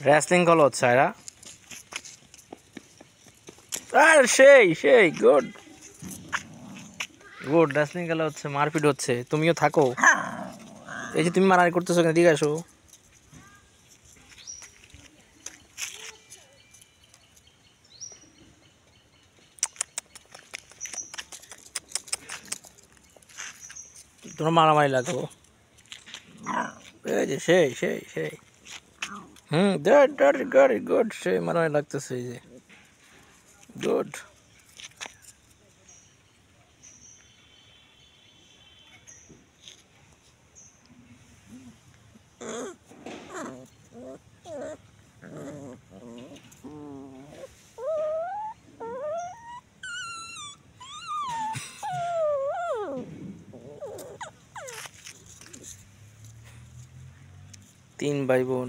Wrestling call হচ্ছে এরা। আর সেই সেই গুড গুড রেসলিং খেলা হচ্ছে, মারপিট হচ্ছে, তুমিও থাকো। এই যে তুমি মারামারি করতেছো কেন, দিকে আসো। তোমার মারামারি লাগো। এই যে সেই সেই সেই দ্যাট দ্যাট গুড গুড, সেই মারামারি লাগতেছে, এই যে গুড। তিন ভাই বোন।